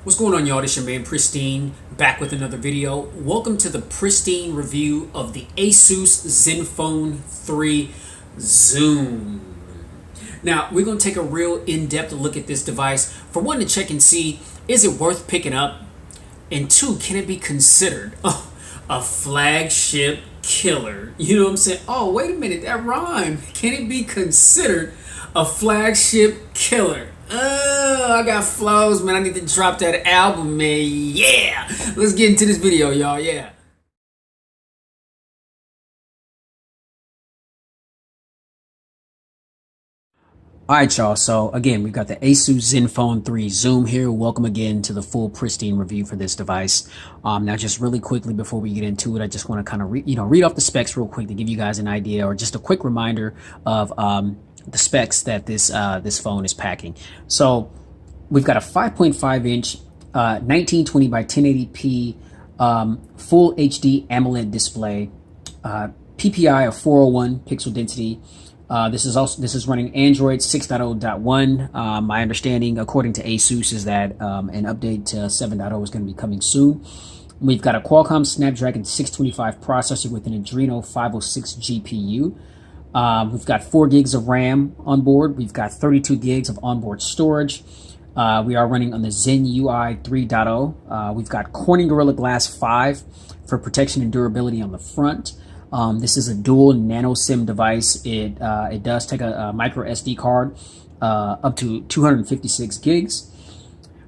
What's going on, y'all? This your man Pristine, back with another video. Welcome to the Pristine review of the Asus Zenfone 3 Zoom. Now, we're going to take a real in-depth look at this device. For one, to check and see, is it worth picking up? And two, can it be considered a flagship killer? You know what I'm saying? Oh, wait a minute, that rhymed. Can it be considered a flagship killer? I got flows, man. I need to drop that album, man. Yeah. Let's get into this video, y'all. Yeah. All right, y'all. So again, we've got the Asus Zenfone 3 Zoom here. Welcome again to the full Pristine review for this device. Now, just really quickly before we get into it, I just want to kind of read off the specs real quick to give you guys an idea, or just a quick reminder of the specs that this phone is packing. So we've got a 5.5 inch 1920 by 1080p full HD AMOLED display, PPI of 401 pixel density. This is running Android 6.0.1. My understanding, according to Asus, is that an update to 7.0 is going to be coming soon. We've got a Qualcomm Snapdragon 625 processor with an Adreno 506 GPU. We've got 4 gigs of RAM on board. We've got 32 gigs of onboard storage. We are running on the Zen UI 3.0. We've got Corning Gorilla Glass 5 for protection and durability on the front. This is a dual nano SIM device. It does take a micro SD card up to 256 gigs.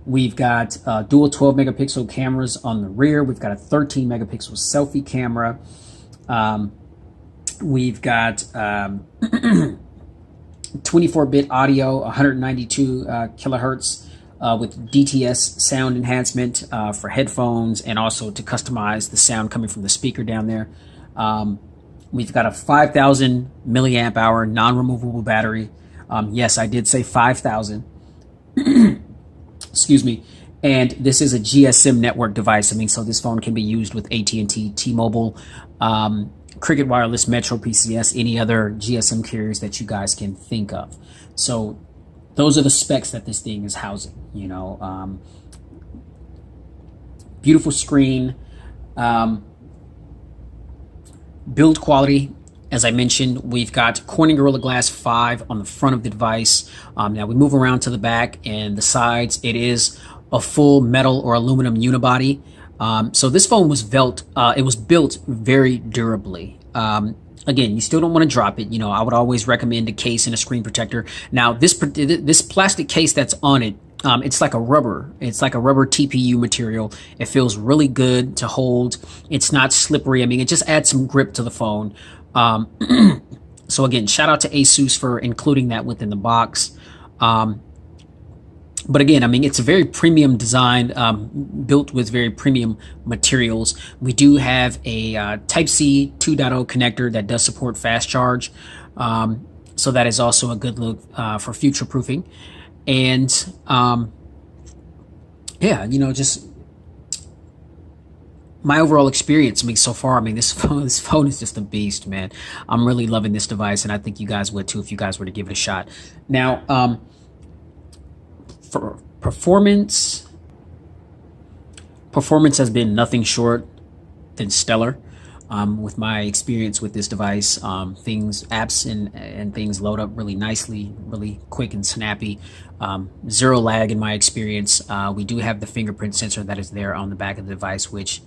We've got dual 12 megapixel cameras on the rear. We've got a 13 megapixel selfie camera. We've got 24-bit audio, 192 kilohertz with DTS sound enhancement for headphones, and also to customize the sound coming from the speaker down there. We've got a 5,000 milliamp hour non-removable battery. Yes, I did say 5,000. Excuse me. And this is a GSM network device. I mean, so this phone can be used with AT&T, T-Mobile, Cricket Wireless, Metro PCS, any other GSM carriers that you guys can think of. So those are the specs that this thing is housing. You know, beautiful screen. Build quality, as I mentioned, we've got Corning Gorilla Glass 5 on the front of the device. Now we move around to the back and the sides. It is a full metal or aluminum unibody. So this phone was built very durably. Again, you still don't want to drop it. You know, I would always recommend a case and a screen protector. Now this plastic case that's on it, it's like a rubber. It's like a rubber TPU material. It feels really good to hold. It's not slippery. I mean, it just adds some grip to the phone. So again, shout out to Asus for including that within the box. But again, I mean, it's a very premium design, built with very premium materials. We do have a Type-C 2.0 connector that does support fast charge. So that is also a good look for future proofing. And yeah, you know, just my overall experience. I mean, so far, I mean, this phone is just a beast, man. I'm really loving this device, and I think you guys would too if you guys were to give it a shot. Now, for performance has been nothing short than stellar. With my experience with this device, apps and things load up really nicely, really quick and snappy. Zero lag in my experience. We do have the fingerprint sensor that is there on the back of the device, which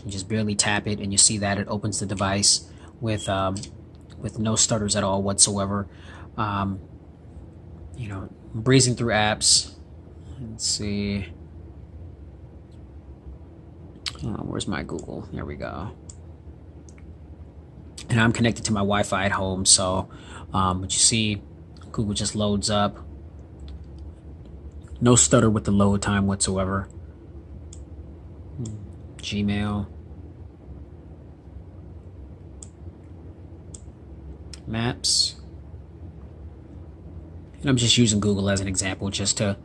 you just barely tap it and you see that it opens the device with no stutters at all whatsoever. You know, breezing through apps. Let's see. Where's my Google? There we go. And I'm connected to my Wi-Fi at home, so but you see Google just loads up. No stutter with the load time whatsoever. Gmail, Maps, and I'm just using Google as an example just to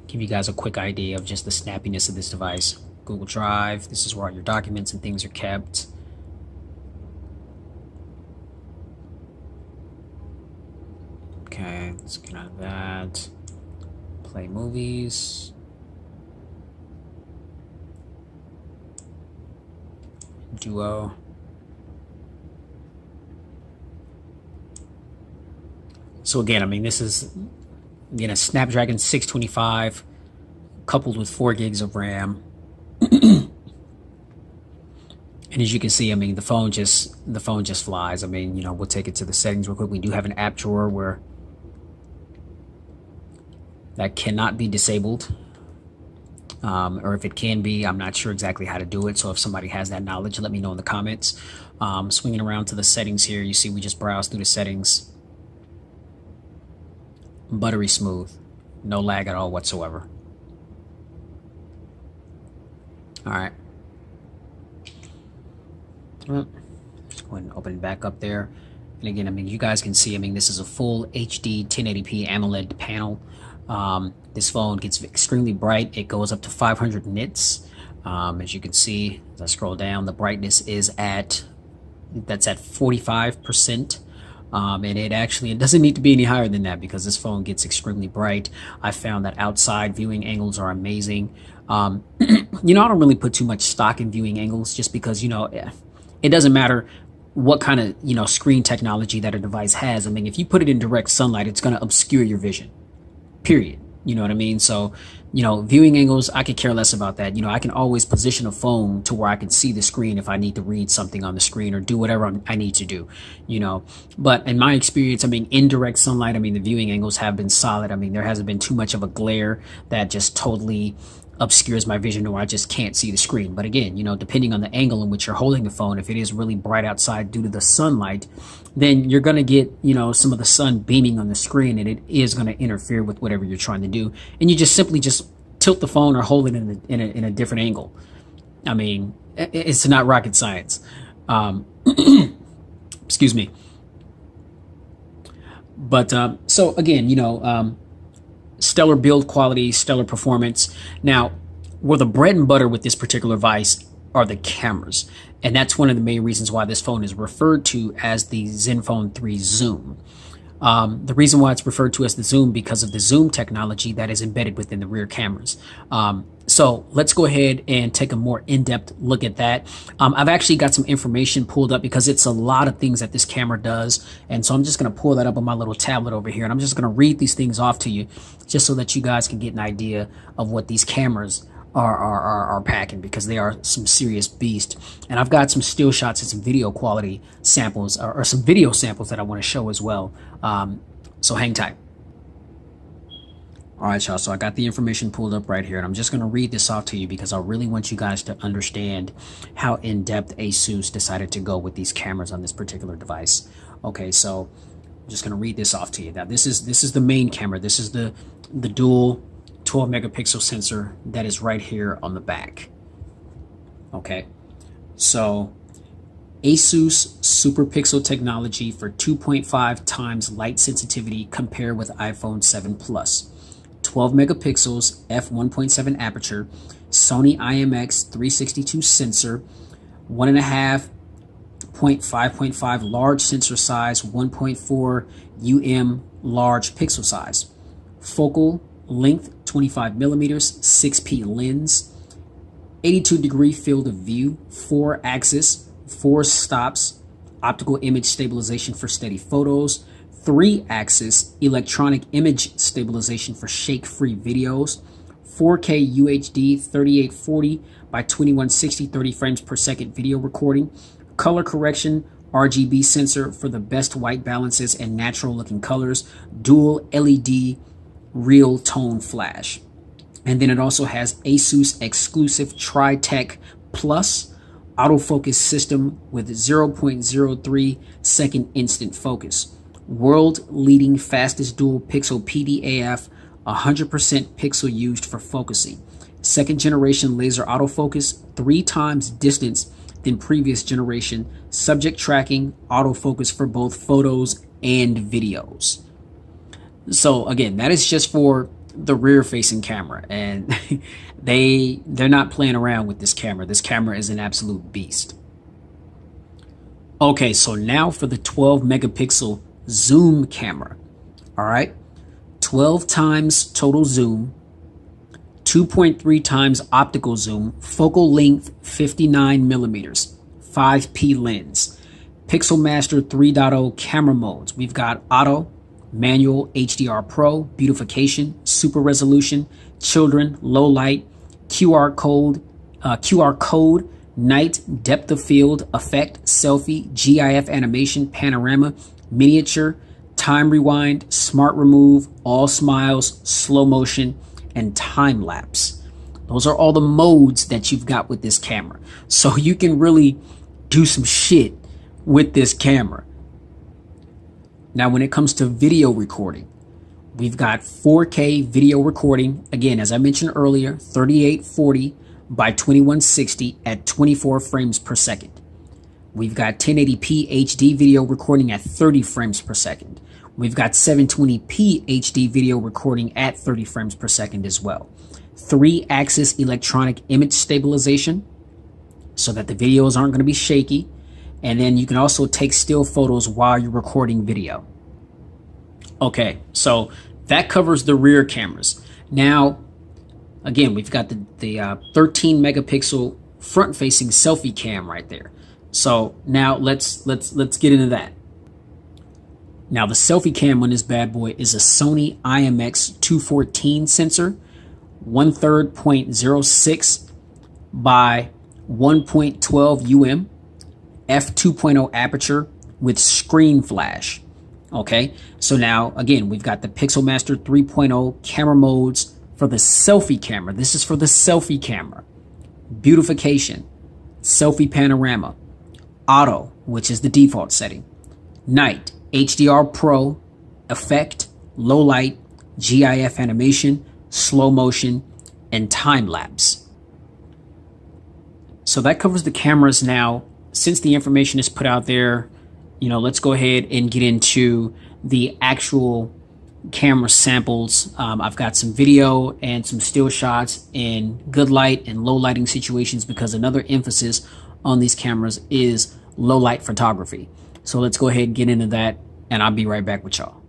give you guys a quick idea of just the snappiness of this device. Google Drive, this is where all your documents and things are kept. Okay, let's get out of that. Play movies. Duo. So again, I mean, this is, again, a Snapdragon 625 coupled with 4 gigs of RAM. And as you can see, I mean, the phone just flies. I mean, you know, we'll take it to the settings real quick. We do have an app drawer where that cannot be disabled. Or if it can be, I'm not sure exactly how to do it. So if somebody has that knowledge, let me know in the comments. Swinging around to the settings here, you see we just browse through the settings. Buttery smooth, no lag at all whatsoever. All right. Well, just go ahead and open it back up there. And again, I mean, you guys can see, I mean, this is a full HD 1080p AMOLED panel. This phone gets extremely bright. It goes up to 500 nits. As you can see, as I scroll down, the brightness is that's at 45%. And it doesn't need to be any higher than that because this phone gets extremely bright. I found that outside viewing angles are amazing. You know, I don't really put too much stock in viewing angles just because, you know, it doesn't matter what kind of, you know, screen technology that a device has. I mean, if you put it in direct sunlight, it's going to obscure your vision, period. You know what I mean? So, you know, viewing angles, I could care less about that. You know, I can always position a phone to where I can see the screen if I need to read something on the screen or do whatever I need to do, you know. But in my experience, I mean, in direct sunlight, I mean, the viewing angles have been solid. I mean, there hasn't been too much of a glare that just totally obscures my vision or I just can't see the screen. But again, you know, depending on the angle in which you're holding the phone, if it is really bright outside due to the sunlight, then you're going to get, you know, some of the sun beaming on the screen and it is going to interfere with whatever you're trying to do. And you just simply just tilt the phone or hold it in a different angle. I mean, it's not rocket science. Excuse me. But so again, you know, stellar build quality, stellar performance. Now, where the bread and butter with this particular device are the cameras. And that's one of the main reasons why this phone is referred to as the Zenfone 3 Zoom. The reason why it's referred to as the Zoom because of the zoom technology that is embedded within the rear cameras. So let's go ahead and take a more in-depth look at that. I've actually got some information pulled up because it's a lot of things that this camera does. And so I'm just going to pull that up on my little tablet over here. And I'm just going to read these things off to you just so that you guys can get an idea of what these cameras are packing, because they are some serious beast. And I've got some still shots and some video quality samples or some video samples that I want to show as well. So hang tight. All right, y'all, so I got the information pulled up right here, and I'm just going to read this off to you because I really want you guys to understand how in-depth Asus decided to go with these cameras on this particular device. Okay, so I'm just going to read this off to you. Now, this is the main camera. This is the dual 12 megapixel sensor that is right here on the back. Okay, so Asus Super Pixel technology for 2.5 times light sensitivity compared with iPhone 7 Plus. 12 megapixels f1.7 aperture, Sony IMX362 sensor, 1.5.5 large sensor size, 1.4 large pixel size, focal length 25 millimeters, 6P lens, 82-degree field of view, 4 axis, 4 stops, optical image stabilization for steady photos, 3-axis electronic image stabilization for shake-free videos, 4K UHD 3840 by 2160 30 frames per second video recording, color correction, RGB sensor for the best white balances and natural looking colors, dual LED real tone flash. And then it also has Asus exclusive Tri-Tech Plus autofocus system with 0.03 second instant focus. World leading fastest dual pixel PDAF, 100% pixel used for focusing. Second generation laser autofocus, 3 times distance than previous generation. Subject tracking, autofocus for both photos and videos. So again, that is just for the rear facing camera, and they're not playing around with this camera. This camera is an absolute beast. Okay, so now for the 12 megapixel zoom camera. All right, 12 times total zoom, 2.3 times optical zoom, focal length 59 millimeters, 5P lens. Pixel Master 3.0 camera modes. We've got auto, manual, HDR Pro, beautification, super resolution, children, low light, QR code, night, depth of field, effect, selfie, GIF animation, panorama, miniature, time rewind, smart remove, all smiles, slow motion, and time lapse. Those are all the modes that you've got with this camera. So you can really do some shit with this camera. Now, when it comes to video recording, we've got 4K video recording. Again, as I mentioned earlier, 3840 by 2160 at 24 frames per second. We've got 1080p HD video recording at 30 frames per second. We've got 720p HD video recording at 30 frames per second as well. 3-axis electronic image stabilization so that the videos aren't going to be shaky. And then you can also take still photos while you're recording video. Okay, so that covers the rear cameras. Now, again, we've got the 13 megapixel front-facing selfie cam right there. So now let's get into that. Now the selfie cam on this bad boy is a Sony IMX214 sensor, 1/3 0.06 by 1.12 UM, f2.0 aperture with screen flash. Okay, so now again, we've got the Pixel Master 3.0 camera modes for the selfie camera. This is for the selfie camera. Beautification, selfie panorama, auto, which is the default setting, night, HDR Pro, effect, low light, GIF animation, slow motion, and time lapse. So that covers the cameras. Now, since the information is put out there, let's go ahead and get into the actual camera samples. I've got some video and some still shots in good light and low lighting situations because another emphasis on these cameras is low light photography. So let's go ahead and get into that, and I'll be right back with y'all.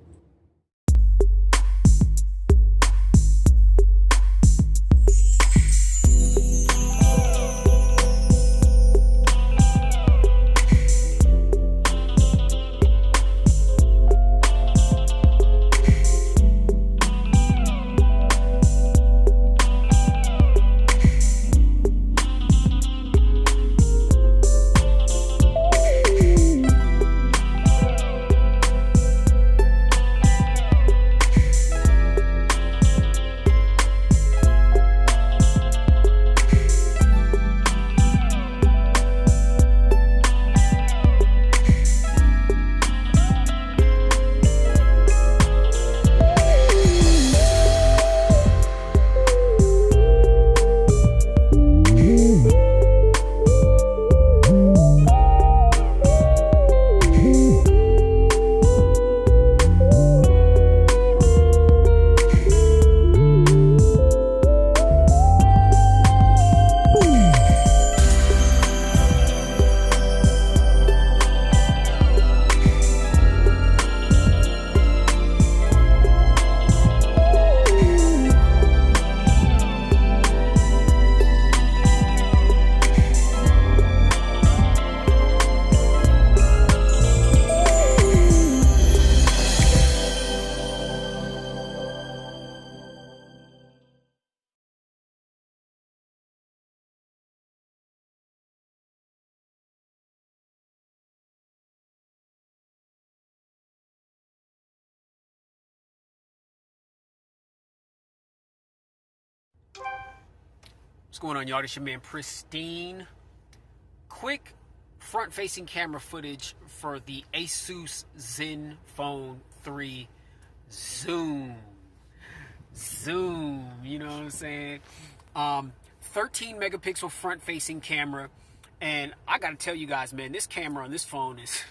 What's going on, y'all? This your man Pristine. Quick front-facing camera footage for the Asus Zenfone 3 Zoom. You know what I'm saying? 13 megapixel front-facing camera, and I gotta tell you guys, man, this camera on this phone is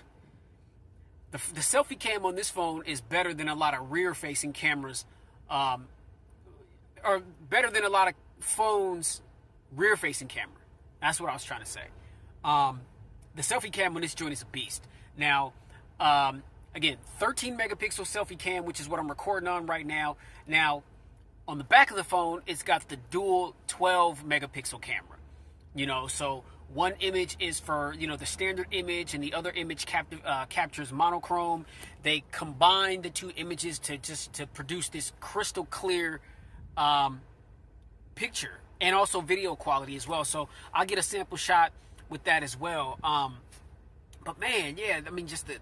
the selfie cam on this phone is better than a lot of rear-facing cameras, or better than a lot of phones rear-facing camera. That's what I was trying to say. The selfie cam on this joint is a beast. Now, again, 13 megapixel selfie cam, which is what I'm recording on right now. Now, on the back of the phone, it's got the dual 12 megapixel camera. You know, so one image is for, you know, the standard image, and the other image captures monochrome. They combine the two images to produce this crystal clear picture, and also video quality as well. So I'll get a sample shot with that as well. But man, yeah, I mean, just the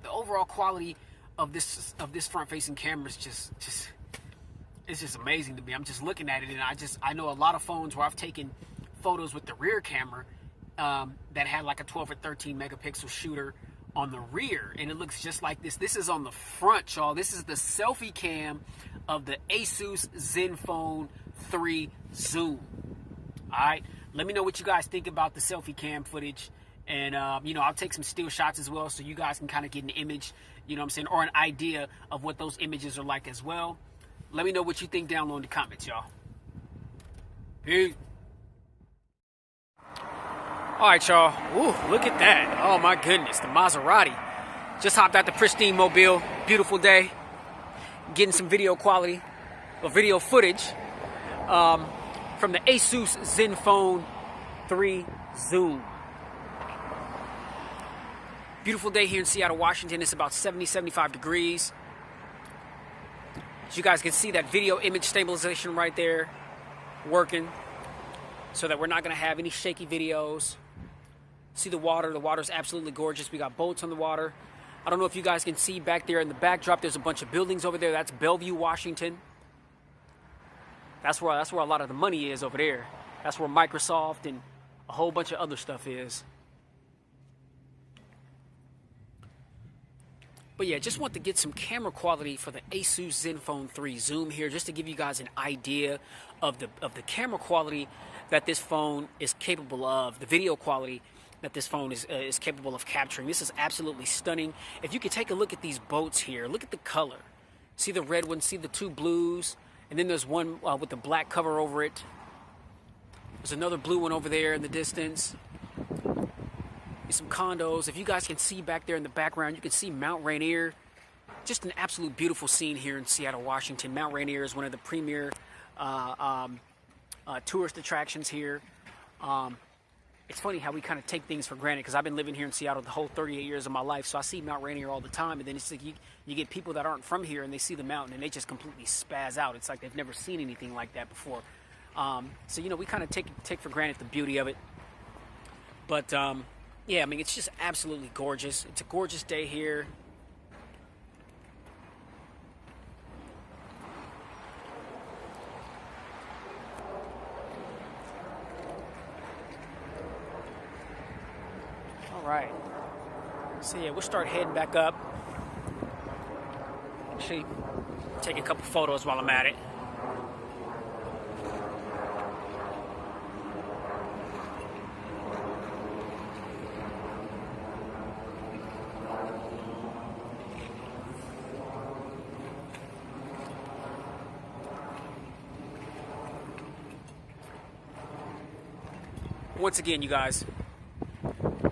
overall quality of this front facing camera is just it's just amazing to me. I'm just looking at it, and I know a lot of phones where I've taken photos with the rear camera that had like a 12 or 13 megapixel shooter on the rear, and it looks just like this. This is on the front, y'all. This is the selfie cam of the Asus Zenfone 3 Zoom. All right, let me know what you guys think about the selfie cam footage, and you know, I'll take some still shots as well, so you guys can kind of get an image, you know what I'm saying, or an idea of what those images are like as well. Let me know what you think down below in the comments, y'all. Peace. All right, y'all. Ooh, look at that. Oh, my goodness. The Maserati. Just hopped out the Pristine mobile. Beautiful day. Getting some video quality, or video footage, from the Asus Zenfone 3 Zoom. Beautiful day here in Seattle, Washington. It's about 70, 75 degrees. As you guys can see, that video image stabilization right there working, so that we're not going to have any shaky videos. See the water. The water's absolutely gorgeous. We got boats on the water. I don't know if you guys can see back there in the backdrop, there's a bunch of buildings over there. That's Bellevue, Washington. That's where a lot of the money is over there. That's where Microsoft and a whole bunch of other stuff is. But yeah, just want to get some camera quality for the Asus Zenfone 3 Zoom here, just to give you guys an idea of the camera quality that this phone is capable of, the video quality that this phone is capable of capturing. This is absolutely stunning. If you could take a look at these boats here, look at the color. See the red one, see the two blues, and then there's one with the black cover over it. There's another blue one over there in the distance. There's some condos. If you guys can see back there in the background, you can see Mount Rainier. Just an absolute beautiful scene here in Seattle, Washington. Mount Rainier is one of the premier tourist attractions here. It's funny how we kind of take things for granted, because I've been living here in Seattle the whole 38 years of my life, so I see Mount Rainier all the time, and then it's like you get people that aren't from here, and they see the mountain, and they just completely spaz out. It's like they've never seen anything like that before. So, you know, we kind of take for granted the beauty of it. But, yeah, I mean, it's just absolutely gorgeous. It's a gorgeous day here. All right. So yeah, we'll start heading back up. Actually, take a couple photos while I'm at it. Once again, you guys,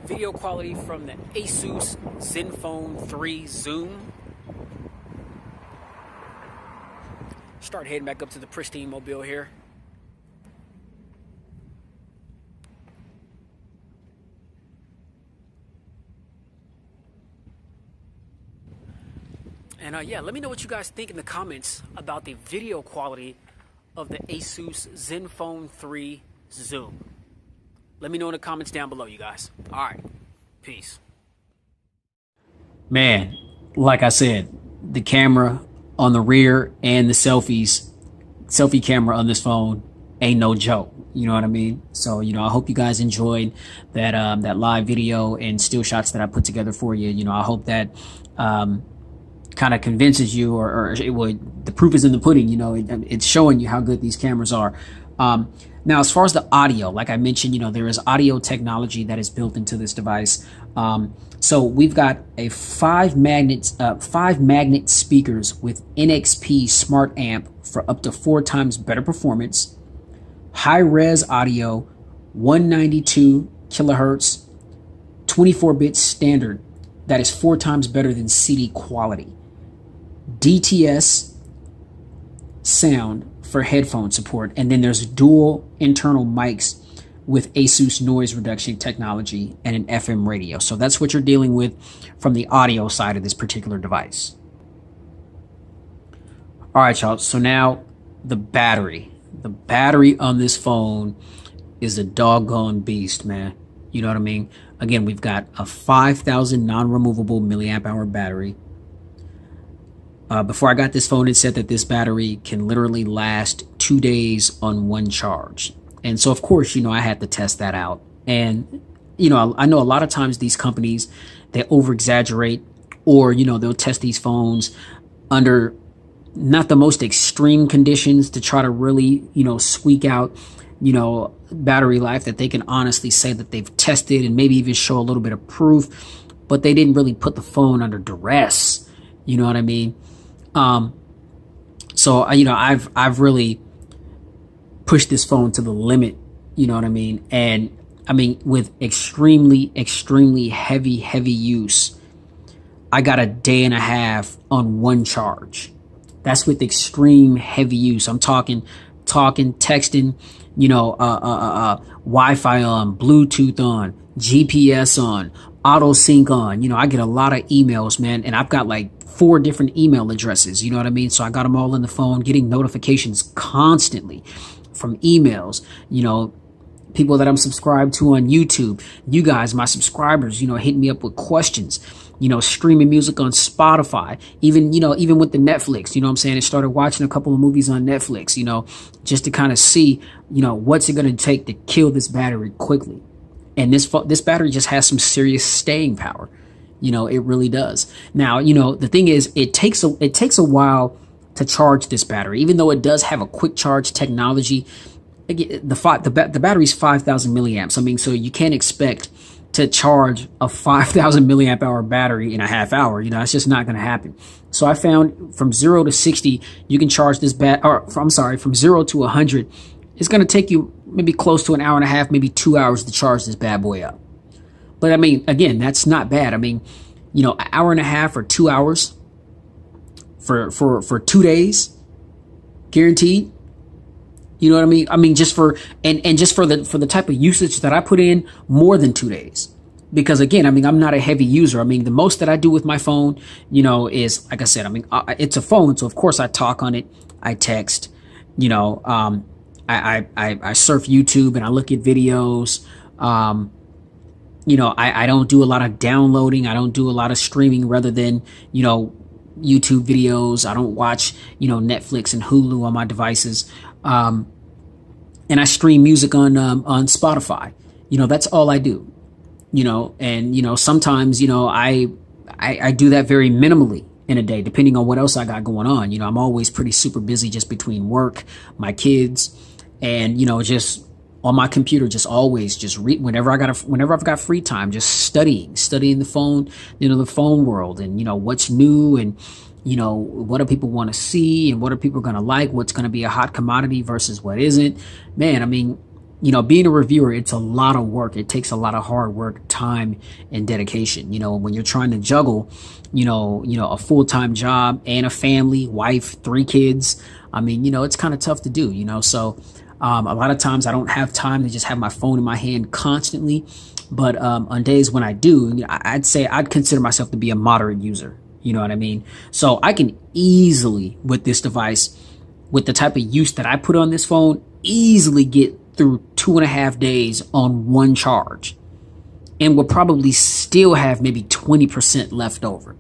video quality from the Asus Zenfone 3 Zoom. Start heading back up to the Pristine mobile here. And yeah, let me know what you guys think in the comments about the video quality of the Asus Zenfone 3 Zoom. Let me know in the comments down below, you guys. All right. Peace. Man, like I said, the camera on the rear and the selfie camera on this phone ain't no joke. You know what I mean? So, you know, I hope you guys enjoyed that that live video and still shots that I put together for you. You know, I hope that kind of convinces you, or it would, the proof is in the pudding. You know, it's showing you how good these cameras are. Now, as far as the audio, like I mentioned, you know, there is audio technology that is built into this device. So we've got a 5 magnet speakers with NXP Smart Amp for up to 4 times better performance, high res audio, 192 kilohertz, 24-bit standard. That is 4 times better than CD quality. DTS sound for headphone support, and then there's dual internal mics with Asus noise reduction technology and an FM radio. So that's what you're dealing with from the audio side of this particular device. All right, y'all. So now the battery on this phone is a doggone beast, man. You know what I mean? Again, we've got a 5,000 non-removable milliamp hour battery. Before I got this phone, it said that this battery can literally last 2 days on one charge. And so, of course, I had to test that out. And, I know a lot of times these companies, they over-exaggerate, or, they'll test these phones under not the most extreme conditions to try to really, squeak out, battery life that they can honestly say that they've tested and maybe even show a little bit of proof, but they didn't really put the phone under duress. You know what I mean? So, I've really pushed this phone to the limit, you know what I mean? And I mean, with extremely, extremely heavy use, I got a day and a half on one charge. That's with extreme heavy use. I'm talking, texting, Wi-Fi on, Bluetooth on, GPS on, auto sync on. I get a lot of emails, man, and I've got like 4 different email addresses. You know what I mean? So I got them all in the phone, getting notifications constantly from emails, people that I'm subscribed to on YouTube. You guys, my subscribers, hitting me up with questions. Streaming music on Spotify, even with the Netflix, what I'm saying? I started watching a couple of movies on Netflix, just to kind of see, what's it going to take to kill this battery quickly. And this battery just has some serious staying power. It really does. Now, the thing is, it takes a while to charge this battery, even though it does have a quick charge technology. The battery's 5,000 milliamps. I mean, so you can't expect to charge a 5,000 milliamp hour battery in a half hour. It's just not going to happen. So I found from 0 to 60, you can charge this from 0 to 100. It's going to take you maybe close to an hour and a half, maybe 2 hours to charge this bad boy up. But I mean, again, that's not bad. I mean, an hour and a half or 2 hours for 2 days, guaranteed. You know what I mean? I mean, just for the type of usage that I put in, more than 2 days. Because again, I mean, I'm not a heavy user. I mean, the most that I do with my phone, is, like I said, I mean, it's a phone. So of course I talk on it. I text, I surf YouTube and I look at videos. I don't do a lot of downloading. I don't do a lot of streaming rather than, YouTube videos. I don't watch, Netflix and Hulu on my devices. And I stream music on Spotify. That's all I do. And sometimes, I do that very minimally in a day, depending on what else I got going on. I'm always pretty super busy just between work, my kids, and just on my computer, just always just read whenever I've got free time, just studying the phone, the phone world, and what's new, and what do people want to see, and what are people going to like, what's going to be a hot commodity versus what isn't. Man, I mean, being a reviewer, it's a lot of work. It takes a lot of hard work, time, and dedication. When you're trying to juggle, a full-time job and a family, wife, 3 kids. I mean, it's kind of tough to do, so a lot of times I don't have time to just have my phone in my hand constantly. But on days when I do, I'd consider myself to be a moderate user. You know what I mean? So I can easily, with this device, with the type of use that I put on this phone, easily get through 2.5 days on one charge, and will probably still have maybe 20% left over.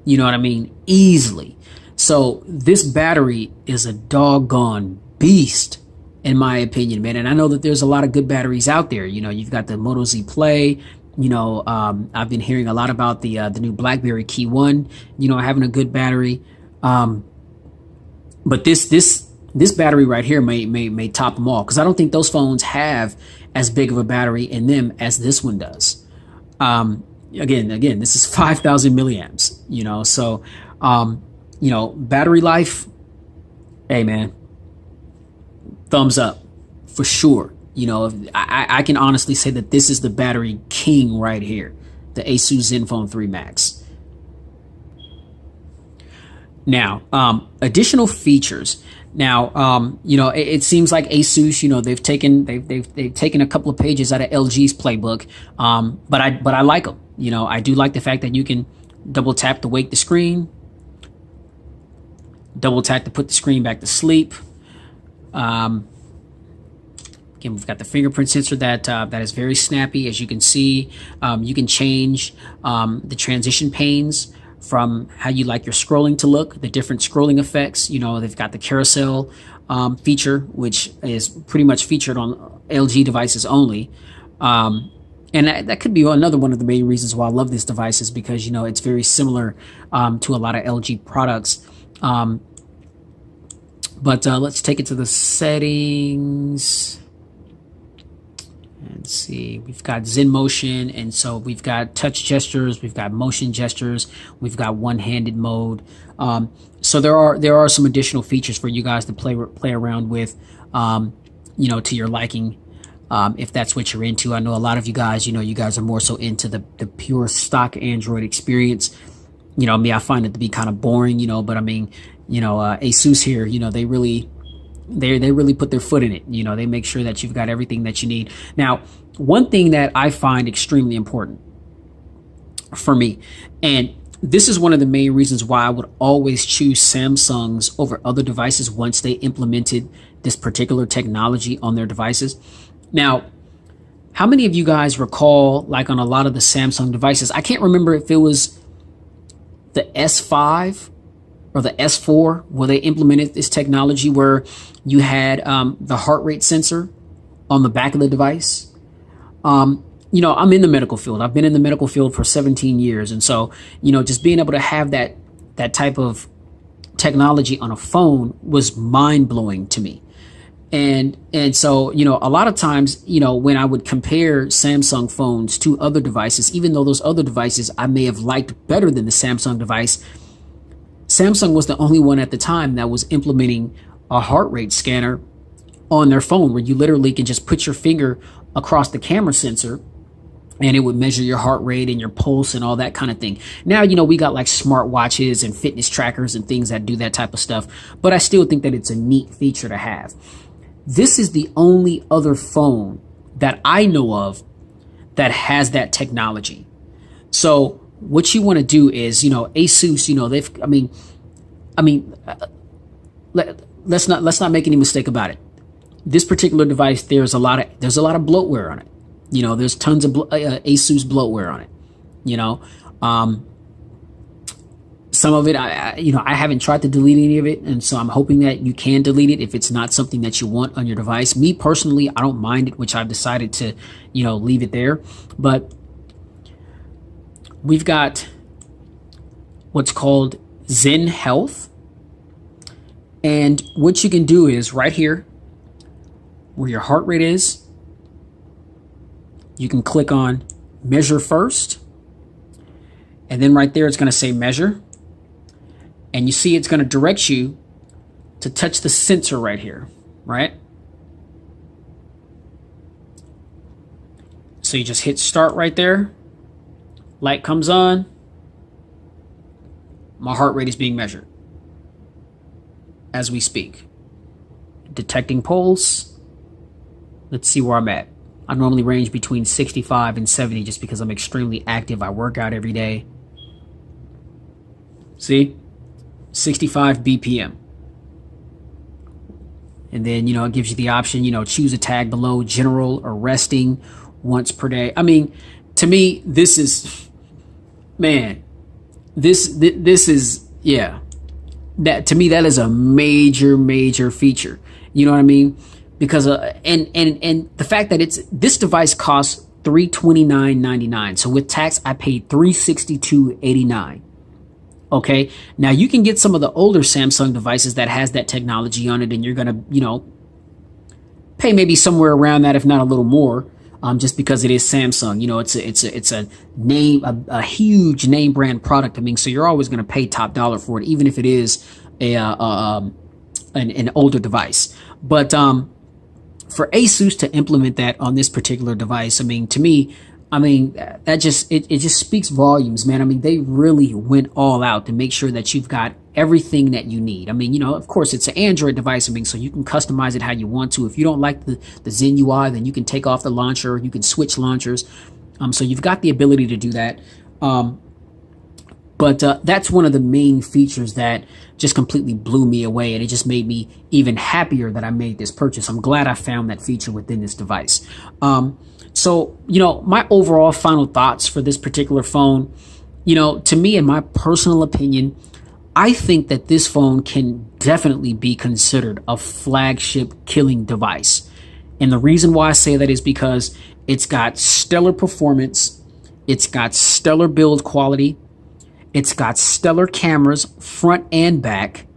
You know what I mean? Easily. So this battery is a doggone beast, in my opinion, man. And I know that there's a lot of good batteries out there. You've got the Moto Z Play. I've been hearing a lot about the new BlackBerry Key 1, having a good battery. But this battery right here may top them all, because I don't think those phones have as big of a battery in them as this one does. Again, this is 5,000 milliamps, so, battery life, hey man, thumbs up for sure. I can honestly say that this is the battery king right here, the Asus Zenfone 3 Max. Now, additional features Now, it seems like Asus, they've taken a couple of pages out of LG's playbook, but I like them. I do like the fact that you can double tap to wake the screen, double tap to put the screen back to sleep. Again, we've got the fingerprint sensor that is very snappy. As you can see, you can change the transition panes from how you like your scrolling to look, the different scrolling effects. They've got the carousel feature, which is pretty much featured on LG devices only. And that could be another one of the main reasons why I love this device, is because, it's very similar to a lot of LG products. But let's take it to the settings. And see, we've got Zen Motion, and so we've got touch gestures, we've got motion gestures, we've got one-handed mode. So there are some additional features for you guys to play around with, to your liking, if that's what you're into. I know a lot of you guys, you guys are more so into the pure stock Android experience. Me, I find it to be kind of boring, but I mean, Asus here, they really put their foot in it. They make sure that you've got everything that you need. Now, one thing that I find extremely important for me, and this is one of the main reasons why I would always choose Samsung's over other devices once they implemented this particular technology on their devices. Now, how many of you guys recall, like on a lot of the Samsung devices, I can't remember if it was the S5 or the S4 where they implemented this technology where you had the heart rate sensor on the back of the device. I'm in the medical field. I've been in the medical field for 17 years. And so, just being able to have that type of technology on a phone was mind blowing to me. And so, a lot of times, when I would compare Samsung phones to other devices, even though those other devices I may have liked better than the Samsung device, Samsung was the only one at the time that was implementing a heart rate scanner on their phone, where you literally can just put your finger across the camera sensor and it would measure your heart rate and your pulse and all that kind of thing. Now, we got like smart watches and fitness trackers and things that do that type of stuff, but I still think that it's a neat feature to have. This is the only other phone that I know of that has that technology. So what you want to do is, Asus, let's not make any mistake about it. This particular device, there's a lot of bloatware on it. There's tons of Asus bloatware on it. Some of it, I haven't tried to delete any of it, and so I'm hoping that you can delete it if it's not something that you want on your device. Me personally, I don't mind it, which I've decided to, leave it there. But we've got what's called Zen Health. And what you can do is right here where your heart rate is, you can click on measure first. And then right there, it's going to say measure. And you see it's going to direct you to touch the sensor right here, right? So you just hit start right there. Light comes on. My heart rate is being measured as we speak. Detecting pulse. Let's see where I'm at. I normally range between 65 and 70 just because I'm extremely active. I work out every day. See? 65 BPM. And then, it gives you the option, choose a tag below, general or resting once per day. I mean, to me, this is, man, this is, yeah. That, to me, that is a major feature. You know what I mean? Because, and the fact that this device costs $329.99. So with tax, I paid $362.89. Okay. Now you can get some of the older Samsung devices that has that technology on it, and you're going to, pay maybe somewhere around that, if not a little more, just because it is Samsung. It's a name, a huge name brand product. I mean, so you're always going to pay top dollar for it, even if it is an older device. But, for Asus to implement that on this particular device, I mean, to me, I mean, that just it just speaks volumes, man. I mean, they really went all out to make sure that you've got everything that you need. I mean, of course, it's an Android device. I mean, so you can customize it how you want to. If you don't like the Zen UI, then you can take off the launcher. You can switch launchers. So you've got the ability to do that. But that's one of the main features that just completely blew me away, and it just made me even happier that I made this purchase. I'm glad I found that feature within this device. So, my overall final thoughts for this particular phone, to me, in my personal opinion, I think that this phone can definitely be considered a flagship killing device. And the reason why I say that is because it's got stellar performance, it's got stellar build quality, it's got stellar cameras, front and back.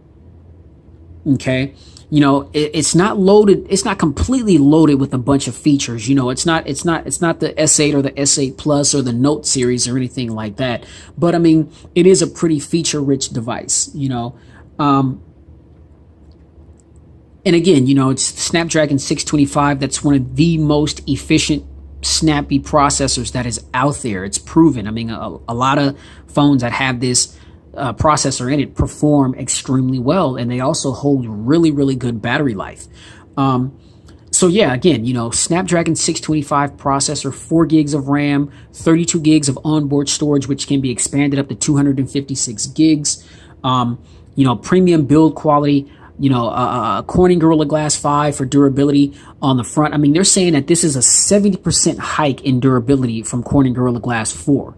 Okay. It's not loaded. It's not completely loaded with a bunch of features. It's not the S8 or the S8 Plus or the Note series or anything like that. But I mean, it is a pretty feature rich device, and again, it's Snapdragon 625. That's one of the most efficient, snappy processors that is out there. It's proven. I mean, a lot of phones that have this processor in it perform extremely well, and they also hold really, really good battery life. So yeah, again, Snapdragon 625 processor, 4 gigs of RAM, 32 gigs of onboard storage, which can be expanded up to 256 gigs. Premium build quality. Corning Gorilla Glass 5 for durability on the front. I mean, they're saying that this is a 70% hike in durability from Corning Gorilla Glass 4.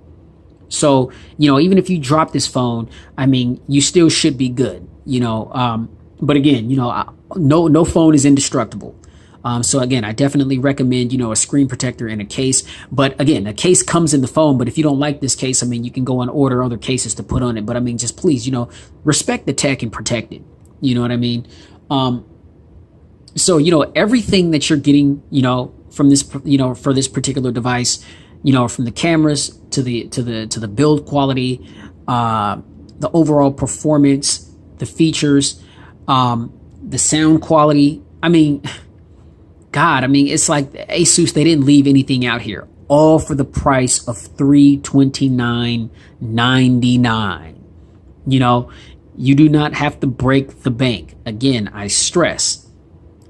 So, even if you drop this phone, I mean, you still should be good, but again, no phone is indestructible. So again, I definitely recommend, a screen protector and a case. But again, a case comes in the phone. But if you don't like this case, I mean, you can go and order other cases to put on it. But I mean, just please, respect the tech and protect it. You know what I mean? So, everything that you're getting, from this, for this particular device, from the cameras to the build quality, the overall performance, the features, the sound quality. I mean, God, I mean, it's like Asus, they didn't leave anything out here, all for the price of $329.99. You do not have to break the bank. Again, I stress,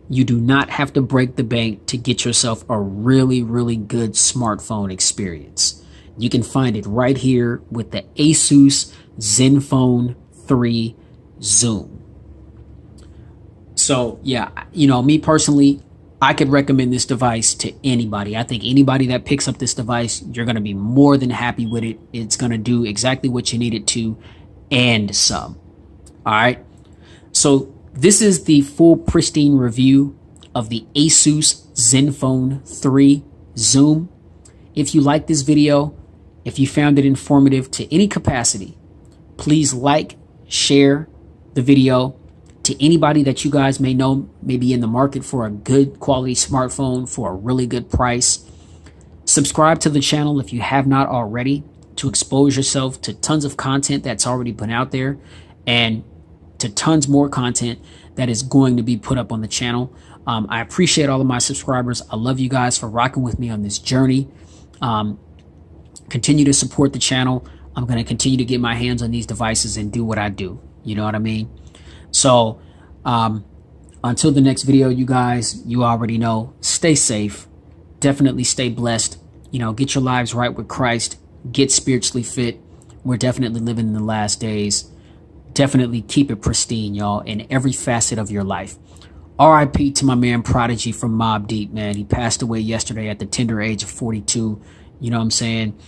you do not have to break the bank to get yourself a really, really good smartphone experience. You can find it right here with the Asus Zenfone 3 Zoom. So yeah, me personally, I could recommend this device to anybody. I think anybody that picks up this device, you're going to be more than happy with it. It's going to do exactly what you need it to and some. All right. So this is the full pristine review of the Asus Zenfone 3 Zoom. If you like this video, if you found it informative to any capacity, please like, share the video to anybody that you guys may know may be in the market for a good quality smartphone for a really good price. Subscribe to the channel if you have not already to expose yourself to tons of content that's already been out there and to tons more content that is going to be put up on the channel. I appreciate all of my subscribers. I love you guys for rocking with me on this journey. Continue to support the channel. I'm going to continue to get my hands on these devices and do what I do. You know what I mean? So until the next video, you guys, you already know, stay safe. Definitely stay blessed. Get your lives right with Christ. Get spiritually fit. We're definitely living in the last days. Definitely keep it pristine, y'all, in every facet of your life. RIP to my man Prodigy from Mobb Deep, man. He passed away yesterday at the tender age of 42. You know what I'm saying?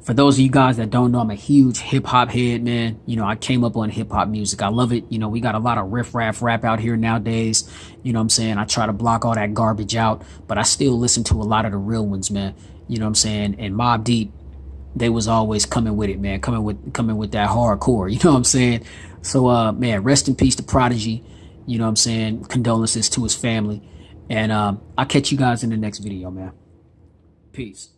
For those of you guys that don't know, I'm a huge hip-hop head, man. I came up on hip-hop music. I love it. We got a lot of riff-raff rap out here nowadays. You know what I'm saying? I try to block all that garbage out, but I still listen to a lot of the real ones, man. You know what I'm saying? And Mobb Deep, they was always coming with it, man. Coming with that hardcore. You know what I'm saying? So, man, rest in peace to Prodigy. You know what I'm saying? Condolences to his family. And I'll catch you guys in the next video, man. Peace.